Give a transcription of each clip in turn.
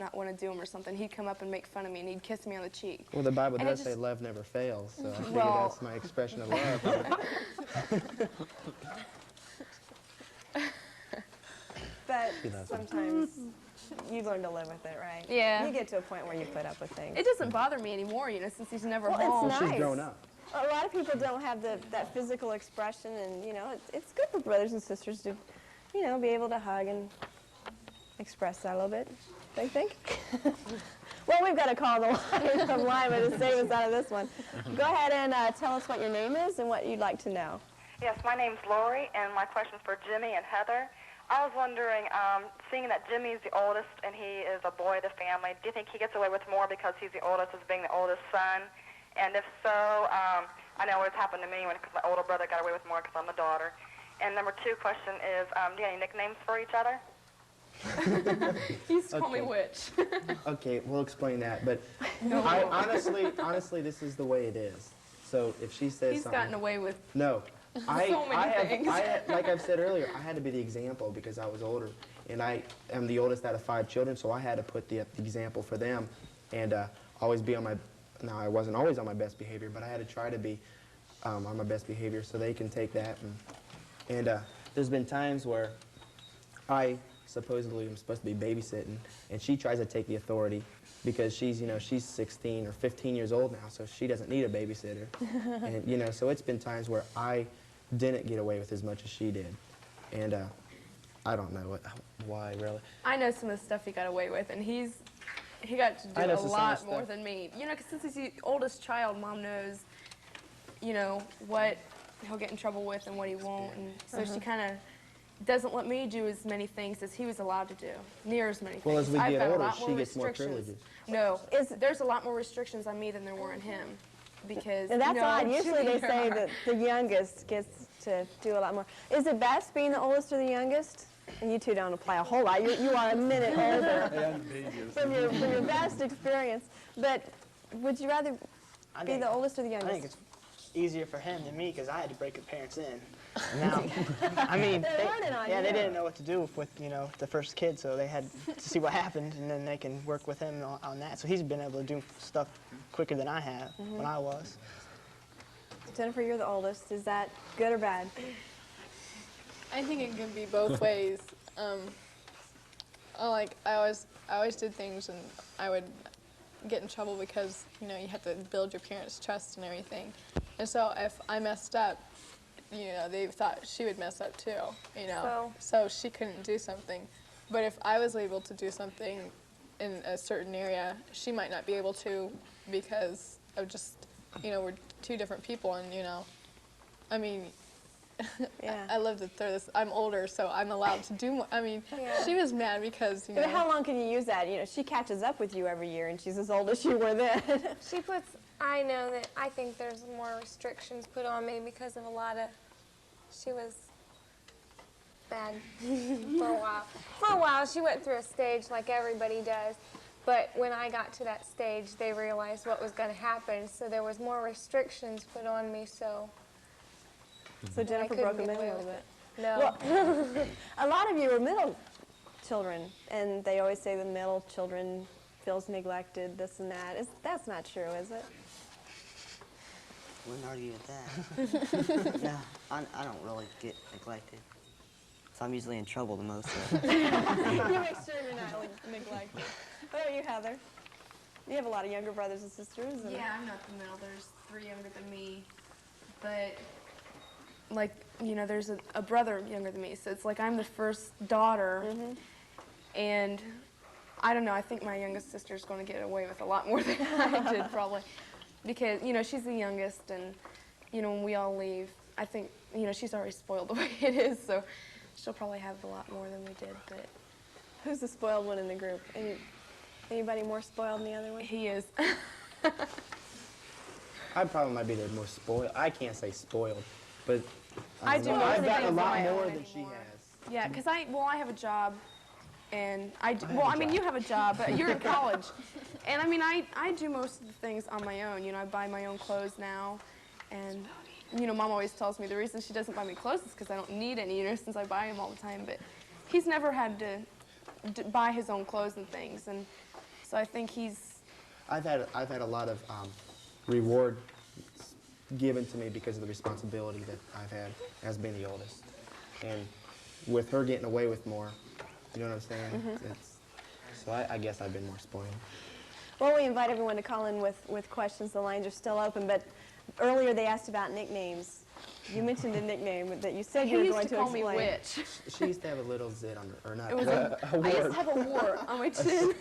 not want to do them or something, he'd come up and make fun of me, and he'd kiss me on the cheek. Well, the Bible And does say love never fails, so I figure Well- that's my expression of love. But She loves it. sometimes you learn to live with it, right? Yeah. You get to a point where you put up with things. It doesn't bother me anymore, you know, since he's never Well, home. it's She's nice. grown up. A lot of people don't have that physical expression, and you know, it's good for brothers and sisters to, you know, be able to hug and express that a little bit. Don't you think? Well, we've got to call the line to save us out of this one. Go ahead and tell us what your name is and what you'd like to know. Yes, my name's Lori, and my question's for Jimmy and Heather. I was wondering, seeing that Jimmy's the oldest and he is a boy of the family, do you think he gets away with more because he's the oldest as being the oldest son? And if so, I know it's happened to me when my older brother got away with more because I'm the daughter. And number two question is, do you have any nicknames for each other? He used to call me Okay. witch. Okay, we'll explain that, but No. honestly, this is the way it is. So if she says He's something, gotten away with no, so many things. like I've said earlier, I had to be the example because I was older, and I am the oldest out of 5 children, so I had to put the example for them, and always be on my. Now I wasn't always on my best behavior, but I had to try to be on my best behavior so they can take that. And there's been times where I supposedly am supposed to be babysitting, and she tries to take the authority because she's 16 or 15 years old now, so she doesn't need a babysitter. And so it's been times where I didn't get away with as much as she did, and I don't know why really. I know some of the stuff he got away with, and he got to I do know a some lot stuff. more than me. You know, 'cause since he's the oldest child, Mom knows, you know, what he'll get in trouble with and what he won't, and so she kind of doesn't let me do as many things as he was allowed to do, near as many things. Well, as we I've get got a older, lot she more gets more restrictions. privileges. No, there's a lot more restrictions on me than there were on him, because And that's you know, odd. Usually they there say are. that the youngest gets to do a lot more. Is it best being the oldest or the youngest? And you two don't apply a whole lot. You are a minute older from your best experience. But would you rather I be think- the oldest or the I youngest? think it's easier for him than me because I had to break the parents in. Now, I mean, They're learning on yeah, you. they didn't know what to do with the first kid, so they had to see what happened, and then they can work with him on that. So he's been able to do stuff quicker than I have when I was. Jennifer, you're the oldest. Is that good or bad? I think it can be both ways. I always did things, and I would get in trouble because you have to build your parents' trust and everything. And so if I messed up, they thought she would mess up too. So she couldn't do something. But if I was able to do something in a certain area, she might not be able to because of just we're two different people, and I mean. Yeah. I lived it through this. I'm older, so I'm allowed to do more. I mean, she was mad because, But how long can you use that? She catches up with you every year, and she's as old as you were then. I know that I think there's more restrictions put on me because of she was bad for a while. For a while, she went through a stage like everybody does. But when I got to that stage, they realized what was going to happen. So there was more restrictions put on me, so Jennifer broke them in a little bit. No. Well, a lot of you are middle children, and they always say the middle children feels neglected, this and that. That's not true, is it? Wouldn't argue with that. No, I don't really get neglected. So I'm usually in trouble the most. You make sure you're not neglected. What about you, Heather? You have a lot of younger brothers and sisters. And Yeah, I'm not the middle. There's 3 younger than me, but there's a brother younger than me, so it's like I'm the first daughter, and I don't know, I think my youngest sister's going to get away with a lot more than I did probably, because, she's the youngest, and, when we all leave, I think, she's already spoiled the way it is, so she'll probably have a lot more than we did, but... Who's the spoiled one in the group? Anybody more spoiled than the other one? He is. I probably might be the most spoiled. I can't say spoiled, but I do know. most I've of the gotten a things lot on my more own than she anymore. has. Yeah, because I have a job, and I mean, you have a job, but you're in college. And I mean, I do most of the things on my own. I buy my own clothes now, and, Mom always tells me the reason she doesn't buy me clothes is because I don't need any, since I buy them all the time. But he's never had to buy his own clothes and things. And So I think I've had a lot of reward given to me because of the responsibility that I've had as being the oldest, and with her getting away with more, you know what I'm saying? So I guess I've been more spoiled. Well, we invite everyone to call in with questions. The lines are still open, but earlier they asked about nicknames. You mentioned a nickname that you said he you were used going to to call me explain. witch. She used to have a little zit on her, or not. It was I used to have a wart on my chin.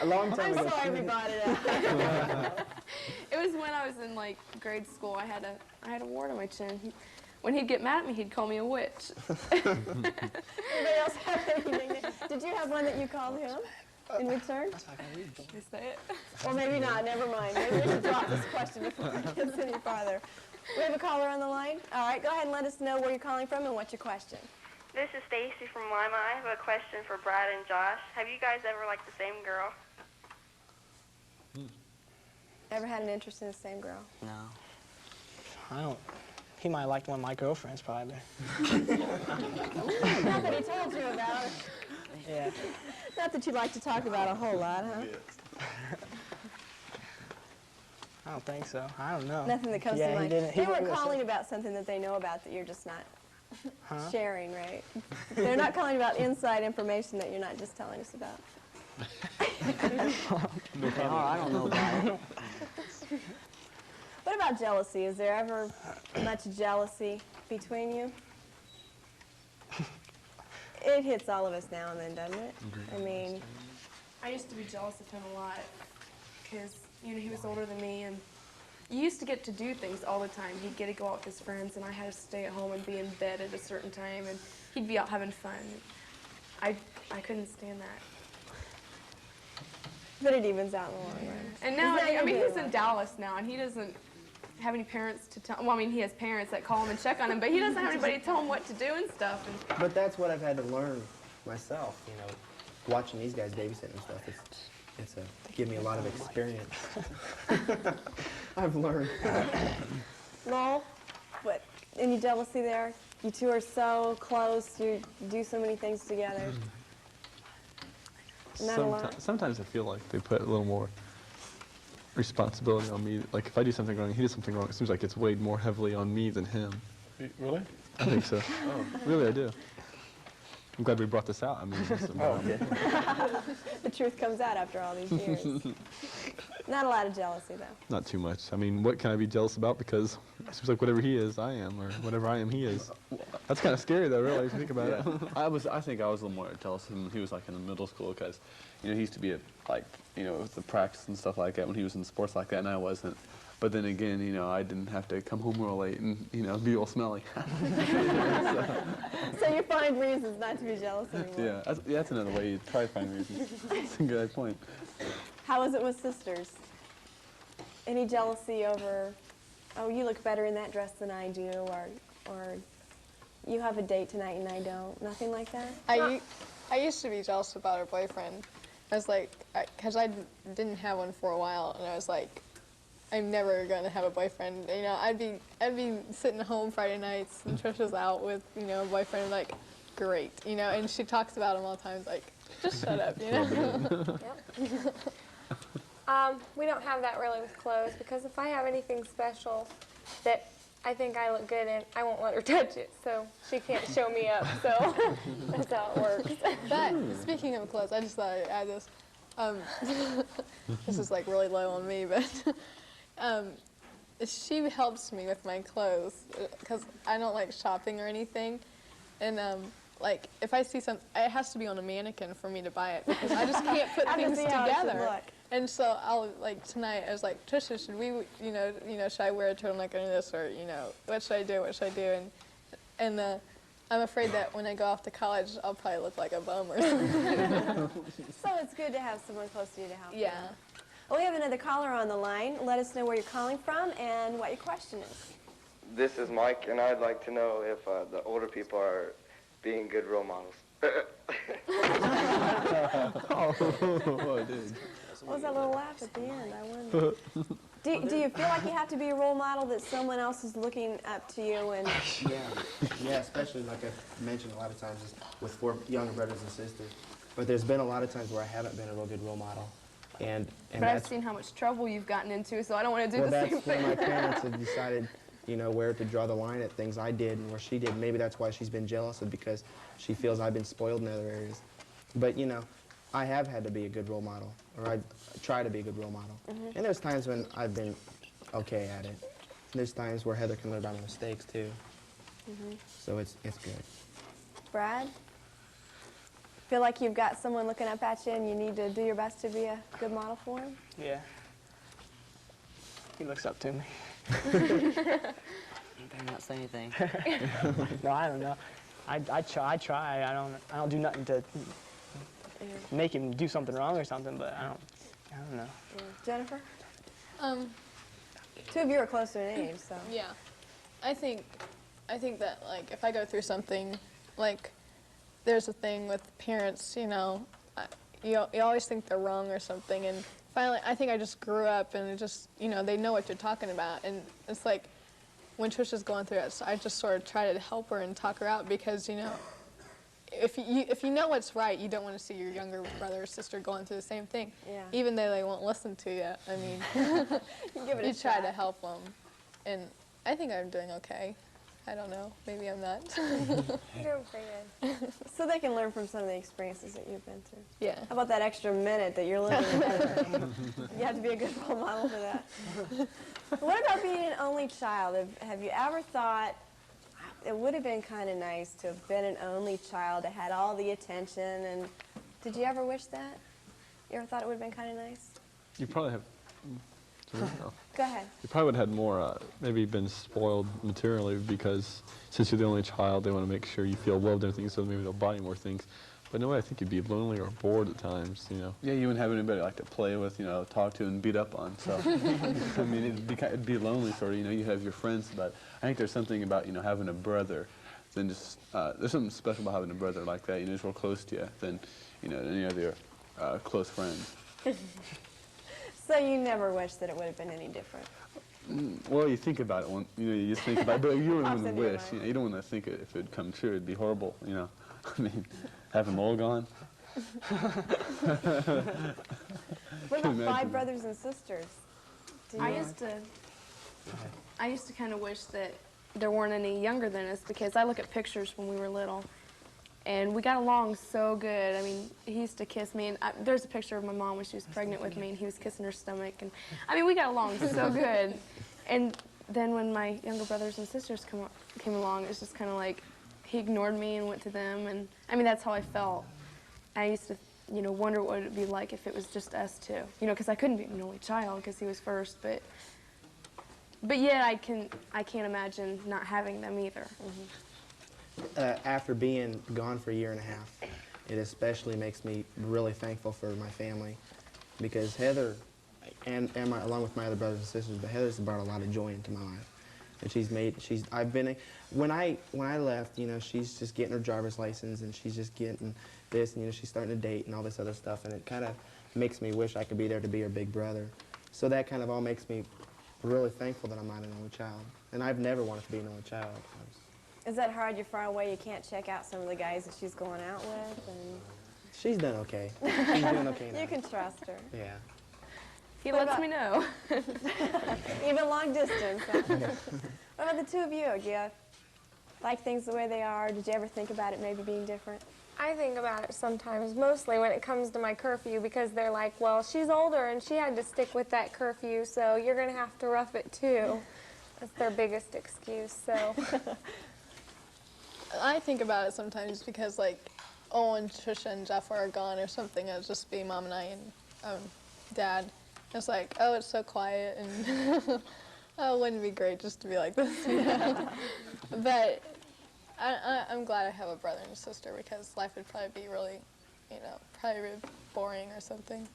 A long time I'm ago. sorry we brought it up. It was when I was in like grade school. I had a wart on my chin. When he'd get mad at me, he'd call me a witch. Anybody else have any nickname? Did you have one that you called him in return? You say it? Or maybe not, never mind. Maybe we should drop this question before it gets any farther. We have a caller on the line. All right, go ahead and let us know where you're calling from and what's your question. This is Stacy from Lima. I have a question for Brad and Josh. Have you guys ever liked the same girl? Ever had an interest in the same girl? No. I don't. He might have liked one of my girlfriends, probably. Not that he told you about. Yeah. Not that you like to talk about a whole lot, huh? I don't think so. I don't know. Nothing that comes Yeah, to he mind. didn't- he They weren't wouldn't calling about something that they know about that you're just not Huh? sharing, right? They're not calling about inside information that you're not just telling us about. No, I don't know about it. What about jealousy? Is there ever much jealousy between you? It hits all of us now and then, doesn't it? I mean, I used to be jealous of him a lot because, he was older than me, and you used to get to do things all the time. He'd get to go out with his friends, and I had to stay at home and be in bed at a certain time, and he'd be out having fun. I couldn't stand that. but it evens out in the long run. And now, Isn't that your he's deal? in Dallas now, and he doesn't have any parents to tell. Well, he has parents that call him and check on him, but he doesn't have anybody to tell him what to do and stuff. And But that's what I've had to learn myself, watching these guys babysitting and stuff. It's give me a lot of experience. I've learned. Lowell, what? Any jealousy there? You two are so close. You do so many things together. Not a lot. Sometimes I feel like they put a little more responsibility on me. Like if I do something wrong, he does something wrong, it seems like it's weighed more heavily on me than him. Really? I think so. Really, I do. I'm glad we brought this out. I mean, The truth comes out after all these years. Not a lot of jealousy, though. not too much. I mean, what can I be jealous about? Because it seems like whatever he is, I am, or whatever I am, he is. That's kind of scary, though, really, if you think about it. I think I was a little more jealous when he was like in the middle school because, he used to be at with the practice and stuff like that when he was in sports like that, and I wasn't. But then again, I didn't have to come home real late and, be all smelly. So you find reasons not to be jealous anymore. Yeah, that's another way you try to find reasons. That's a good point. How is it with sisters? Any jealousy over, oh, you look better in that dress than I do, or you have a date tonight and I don't? Nothing like that? I used to be jealous about her boyfriend. I was like, because I didn't have one for a while, and I was like, I'm never gonna have a boyfriend. I'd be sitting home Friday nights, and Trisha's out with a boyfriend. Like, great, and she talks about him all the time. It's like, just shut up, We don't have that really with clothes because if I have anything special that I think I look good in, I won't let her touch it, so she can't show me up. So that's how it works. But speaking of clothes, I just thought I'd add this. This is like really low on me, but she helps me with my clothes because I don't like shopping or anything, and like if I see something, it has to be on a mannequin for me to buy it because I just can't put things together. And so I'll tonight I was like, Trisha, should we should I wear a turtleneck under this, or what should I do? What should I do? And I'm afraid that when I go off to college, I'll probably look like a bum or something. So it's good to have someone close to you to help you. Yeah. Well, we have another caller on the line. Let us know where you're calling from and what your question is. This is Mike, and I'd like to know if the older people are being good role models. Oh, dude. What was that little laugh at the end? I wonder. Do you feel like you have to be a role model, that someone else is looking up to you? And Yeah, especially like I've mentioned a lot of times is with 4 younger brothers and sisters. But there's been a lot of times where I haven't been a real good role model. And But I've that's, seen how much trouble you've gotten into, so I don't want to do well, the that's same when thing. my parents have decided, you know, where to draw the line at things I did and where she did. Maybe that's why she's been jealous of, because she feels I've been spoiled in other areas. But, you know, I have had to be a good role model, or I try to be a good role model. And there's times when I've been okay at it. There's times where Heather can learn by my mistakes, too. So it's good. Brad? Feel like you've got someone looking up at you and you need to do your best to be a good model for him? Yeah. He looks up to me. You better not say anything. No, I don't know. I try. I don't do nothing to make him do something wrong or something, but I don't know. Yeah. Jennifer? Um, Two of you are closer in age, so. Yeah, I think that like if I go through something, like there's a thing with parents, you know, you always think they're wrong or something, and finally I think I just grew up and it just, you know, they know what you're talking about, and it's like when Trisha's going through it, so I just sort of try to help her and talk her out, because you know, if you know what's right, you don't want to see your younger brother or sister going through the same thing, Yeah. even though they won't listen to you. I mean, Give it a you try shot. to help them, and I think I'm doing okay. I don't know, maybe I'm not. You're doing pretty good. So they can learn from some of the experiences that you've been through. Yeah. How about that extra minute that you're living together? You have to be a good role model for that. What about being an only child? Have you ever thought it would have been kind of nice to have been an only child that had all the attention? And did you ever wish that? You ever thought it would have been kind of nice? You probably have. No. Go ahead. You probably would have had more, maybe been spoiled materially, because since you're the only child, they want to make sure you feel loved and everything, so maybe they'll buy you more things. But in a way, I think you'd be lonely or bored at times, you know. Yeah, you wouldn't have anybody like to play with, you know, talk to and beat up on. So, I mean, it'd be lonely sort of. You know, you have your friends, but I think there's something about, you know, having a brother than just there's something special about having a brother like that. You know, he's real close to you than, you know, any other close friends. So you never wished that it would have been any different? Well, you think about it, you know, you just think about it, but you don't Pops want to into your wish. mind. You know, you don't want to think it, if it would come true, it'd be horrible. You know, I mean, have them all gone. What about Imagine. 5 brothers and sisters? Do I you- used to kind of wish that there weren't any younger than us, because I look at pictures when we were little, and we got along so good. I mean, he used to kiss me, and there's a picture of my mom when she was pregnant with me, and he was kissing her stomach, and I mean, we got along so good. And then when my younger brothers and sisters came along, it's just kind of like he ignored me and went to them, and I mean, that's how I felt. I used to, you know, wonder what it would be like if it was just us two, you know, because I couldn't be an only child because he was first, but yet I can't imagine not having them either. After being gone for a year and a half, it especially makes me really thankful for my family, because Heather, along with my other brothers and sisters, but Heather's brought a lot of joy into my life. And when I left, you know, she's just getting her driver's license, and she's just getting this, and, you know, she's starting to date and all this other stuff, and it kind of makes me wish I could be there to be her big brother. So that kind of all makes me really thankful that I'm not an only child. And I've never wanted to be an only child. Is that hard? You're far away, you can't check out some of the guys that she's going out with? And She's done okay. She's doing okay now. you can trust her. Yeah. He What lets about- me know. Even long distance. Huh? What about the two of you? Do you like things the way they are? Did you ever think about it maybe being different? I think about it sometimes, mostly when it comes to my curfew, because they're like, well, she's older and she had to stick with that curfew, so you're going to have to rough it too. That's their biggest excuse, so. I think about it sometimes because, like, when Trisha and Jeff are gone or something, it'll just be Mom and I and Dad. It's like, oh, it's so quiet, and oh, wouldn't it be great just to be like this? You know? But I'm glad I have a brother and a sister, because life would probably be really, you know, probably really boring or something.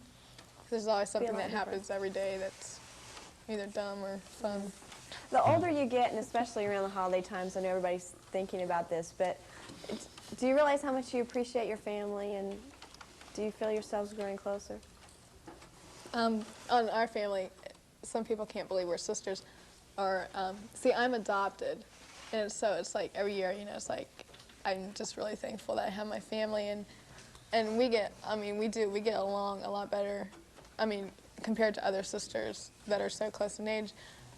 There's always something that happens every day that's either dumb or fun. The older you get, and especially around the holiday times, I know everybody's thinking about this, but do you realize how much you appreciate your family, and do you feel yourselves growing closer? On our family, some people can't believe we're sisters. Or see, I'm adopted, and so it's like every year, you know, it's like I'm just really thankful that I have my family, and and we get along a lot better. I mean, compared to other sisters that are so close in age.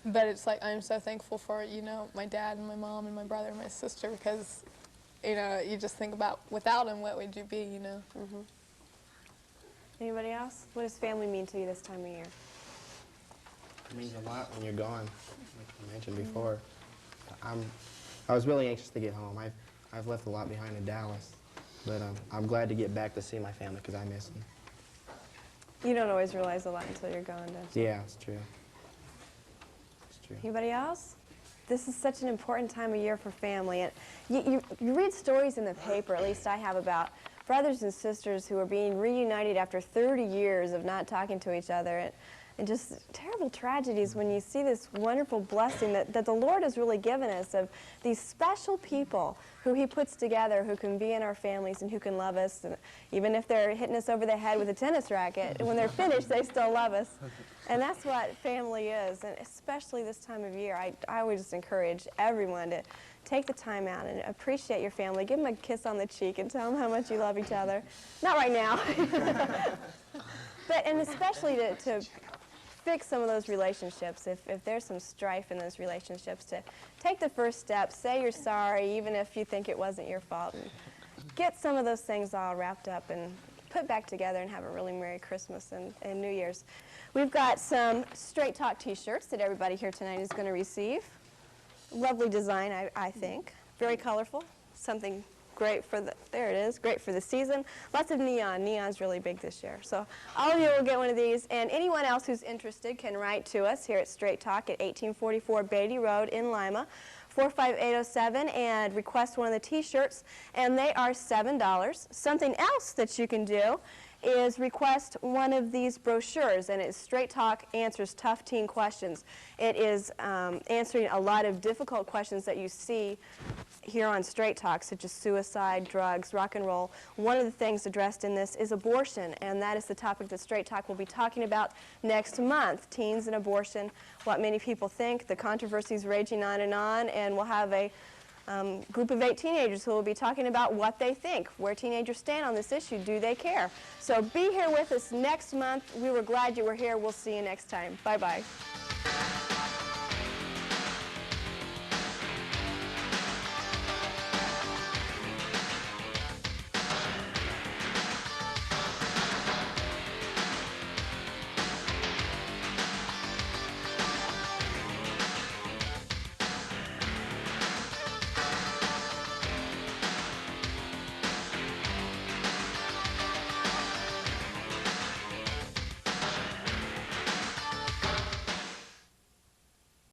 But it's like I'm so thankful for, you know, my dad and my mom and my brother and my sister, because, you know, you just think about without them, what would you be, you know? Anybody else? What does family mean to you this time of year? It means a lot when you're gone, like I mentioned before. I was really anxious to get home. I've left a lot behind in Dallas, but I'm glad to get back to see my family because I miss them. You don't always realize a lot until you're gone, don't you? Yeah, it's true. It's true. Anybody else? This is such an important time of year for family. And you read stories in the paper, at least I have, about brothers and sisters who are being reunited after 30 years of not talking to each other. And just terrible tragedies when you see this wonderful blessing that the Lord has really given us of these special people who He puts together, who can be in our families and who can love us. And even if they're hitting us over the head with a tennis racket, when they're finished, they still love us. And that's what family is, and especially this time of year. I always just encourage everyone to take the time out and appreciate your family. Give them a kiss on the cheek and tell them how much you love each other. Not right now. And especially to fix some of those relationships. If there's some strife in those relationships, to take the first step, say you're sorry, even if you think it wasn't your fault, and get some of those things all wrapped up and put back together and have a really Merry Christmas and New Year's. We've got some Straight Talk t-shirts that everybody here tonight is going to receive. Lovely design, I think. Very colorful. Something great for there it is, great for the season. Lots of neon. Neon's really big this year. So all of you will get one of these, and anyone else who's interested can write to us here at Straight Talk at 1844 Beatty Road in Lima, 45807, and request one of the t-shirts, and they are $7. Something else that you can do is request one of these brochures, and it's Straight Talk Answers Tough Teen Questions. It is answering a lot of difficult questions that you see here on Straight Talk, such as suicide, drugs, rock and roll. One of the things addressed in this is abortion, and that is the topic that Straight Talk will be talking about next month, teens and abortion, what many people think, the controversies raging on, and we'll have a group of 8 teenagers who will be talking about what they think, where teenagers stand on this issue, do they care? So be here with us next month. We were glad you were here. We'll see you next time. Bye-bye.